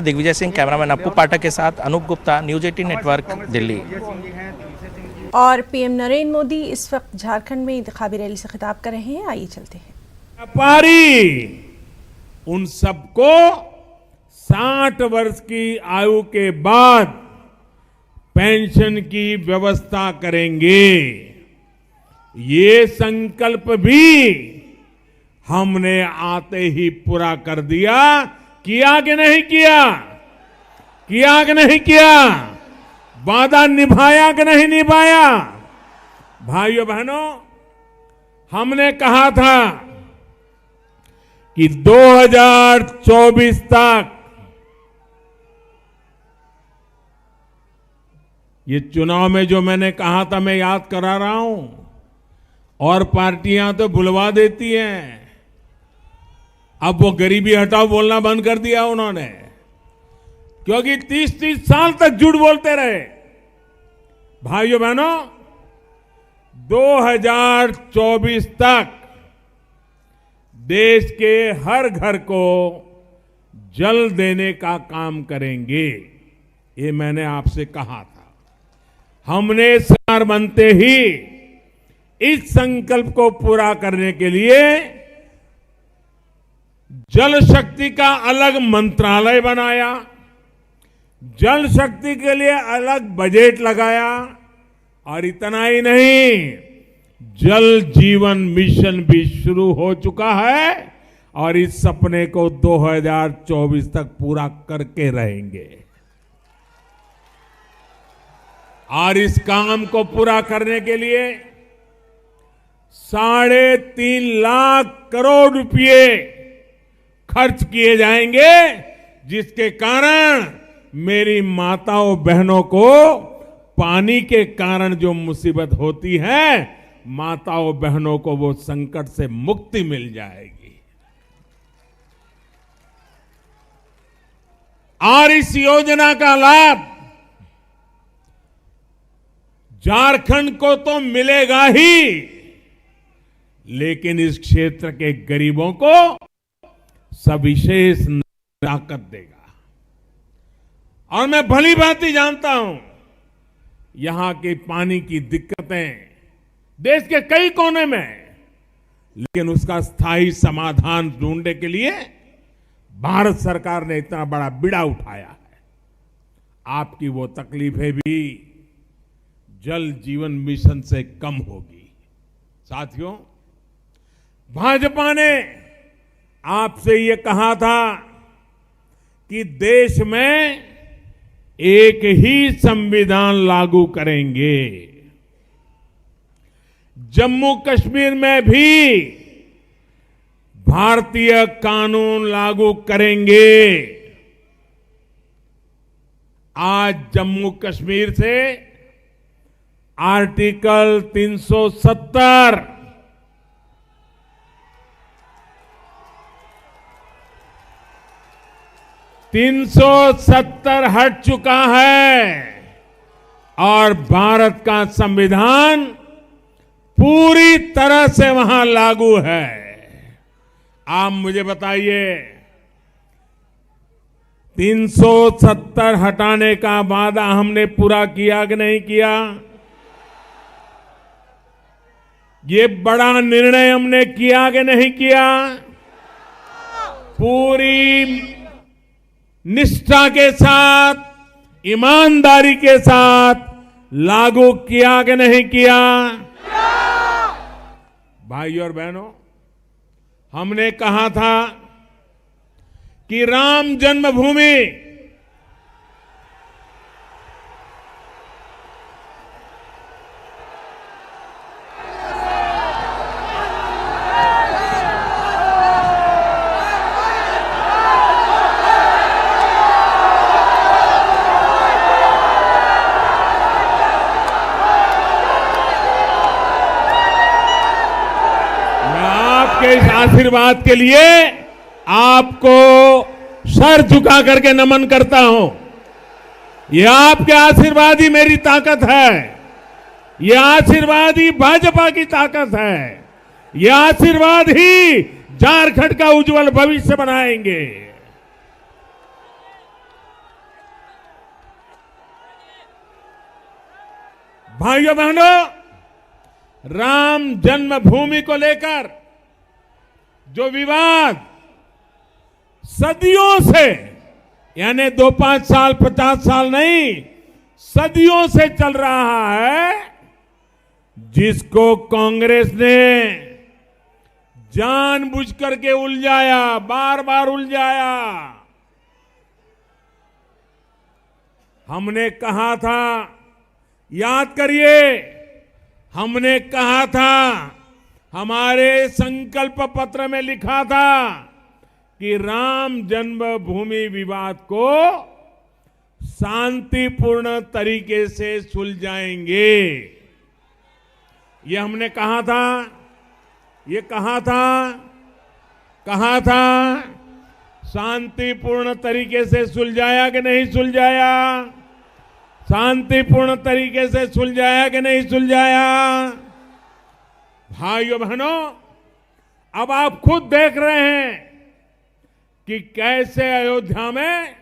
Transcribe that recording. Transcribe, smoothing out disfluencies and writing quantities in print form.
Digvijay Singh, cameraman Appu पाठक के साथ Anoop Gupta, news 18 network, Delhi. और पीएम नरेंद्र मोदी इस वक्त झारखंड में इंतखाबी रैली से खिताब कर रहे हैं। आइए चलते हैं। व्यापारी उन सबको 60 वर्ष की आयु के बाद पेंशन की व्यवस्था करेंगे। ये संकल्प भी हमने आते ही पूरा कर दिया। किया कि नहीं किया? किया कि नहीं किया? वादा निभाया कि नहीं निभाया? भाइयों बहनों, हमने कहा था कि 2024 तक ये चुनाव में जो मैंने कहा था मैं याद करा रहा हूं, और पार्टियां तो भुलवा देती हैं। अब वो गरीबी हटाओ बोलना बंद कर दिया उन्होंने, क्योंकि 30-30 साल तक झूठ बोलते रहे। भाइयों बहनों, 2024 तक देश के हर घर को जल देने का काम करेंगे। ये मैंने आपसे कहा था। हमने सरकार बनते ही इस संकल्प को पूरा करने के लिए जल शक्ति का अलग मंत्रालय बनाया, जल शक्ति के लिए अलग बजट लगाया, और इतना ही नहीं, जल जीवन मिशन भी शुरू हो चुका है और इस सपने को 2024 तक पूरा करके रहेंगे। और इस काम को पूरा करने के लिए 3.5 लाख करोड़ रुपए खर्च किए जाएंगे, जिसके कारण मेरी माताओं बहनों को पानी के कारण जो मुसीबत होती है, माताओं बहनों को वो संकट से मुक्ति मिल जाएगी। और इस योजना का लाभ झारखंड को तो मिलेगा ही, लेकिन इस क्षेत्र के गरीबों को सविशेष ताकत देगा। और मैं भली भांति जानता हूं यहां की पानी की दिक्कतें देश के कई कोने में, लेकिन उसका स्थायी समाधान ढूंढने के लिए भारत सरकार ने इतना बड़ा बीड़ा उठाया है। आपकी वो तकलीफें भी जल जीवन मिशन से कम होगी। साथियों, भाजपा ने आपसे ये कहा था कि देश में एक ही संविधान लागू करेंगे। जम्मू कश्मीर में भी भारतीय कानून लागू करेंगे। आज जम्मू कश्मीर से आर्टिकल 370 हट चुका है और भारत का संविधान पूरी तरह से वहां लागू है। आप मुझे बताइए, 370 हटाने का वादा हमने पूरा किया कि नहीं किया? ये बड़ा निर्णय हमने किया कि नहीं किया? पूरी निष्ठा के साथ, ईमानदारी के साथ लागू किया कि नहीं किया? भाइयों और बहनों, हमने कहा था कि राम जन्मभूमि के इस आशीर्वाद के लिए आपको सर झुका करके नमन करता हूं। ये आपके आशीर्वाद ही मेरी ताकत है। ये आशीर्वाद ही भाजपा की ताकत है। ये आशीर्वाद ही झारखंड का उज्जवल भविष्य बनाएंगे। भाइयों बहनों, राम जन्मभूमि को लेकर जो विवाद सदियों से, यानी 2-5 साल 50 साल नहीं, सदियों से चल रहा है, जिसको कांग्रेस ने जानबूझ करके उलझाया, बार बार उलझाया। हमने कहा था, याद करिए, हमने कहा था, हमारे संकल्प पत्र में लिखा था कि राम जन्मभूमि विवाद को शांतिपूर्ण तरीके से सुलझाएंगे। ये हमने कहा था, ये कहा था, शांतिपूर्ण तरीके से सुलझाया कि नहीं सुलझाया? शांतिपूर्ण तरीके से सुलझाया कि नहीं सुलझाया? भाइयों बहनों, अब आप खुद देख रहे हैं कि कैसे अयोध्या में